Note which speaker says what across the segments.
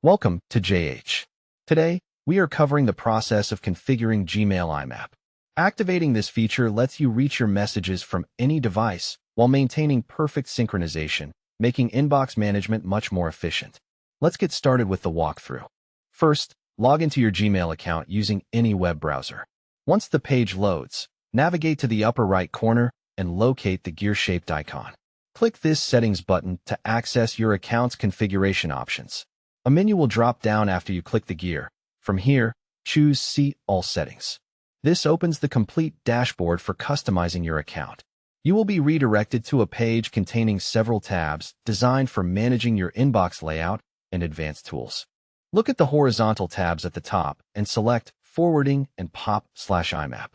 Speaker 1: Welcome to JH. Today, we are covering the process of configuring Gmail IMAP. Activating this feature lets you reach your messages from any device while maintaining perfect synchronization, making inbox management much more efficient. Let's get started with the walkthrough. First, log into your Gmail account using any web browser. Once the page loads, navigate to the upper right corner and locate the gear-shaped icon. Click this Settings button to access your account's configuration options. A menu will drop down after you click the gear. From here, choose See All Settings. This opens the complete dashboard for customizing your account. You will be redirected to a page containing several tabs designed for managing your inbox layout and advanced tools. Look at the horizontal tabs at the top and select Forwarding and POP/IMAP.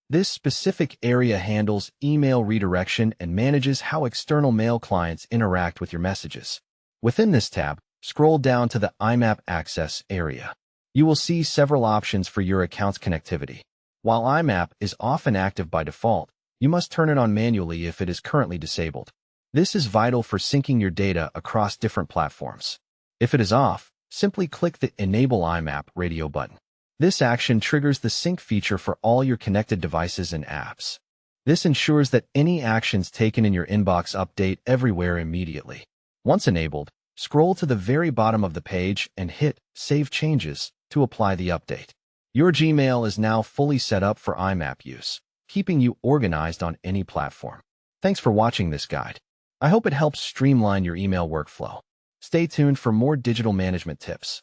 Speaker 1: This specific area handles email redirection and manages how external mail clients interact with your messages. Within this tab, scroll down to the IMAP Access area. You will see several options for your account's connectivity. While IMAP is often active by default, you must turn it on manually if it is currently disabled. This is vital for syncing your data across different platforms. If it is off, simply click the Enable IMAP radio button. This action triggers the sync feature for all your connected devices and apps. This ensures that any actions taken in your inbox update everywhere immediately. Once enabled, scroll to the very bottom of the page and hit Save Changes to apply the update. Your Gmail is now fully set up for IMAP use, keeping you organized on any platform. Thanks for watching this guide. I hope it helps streamline your email workflow. Stay tuned for more digital management tips.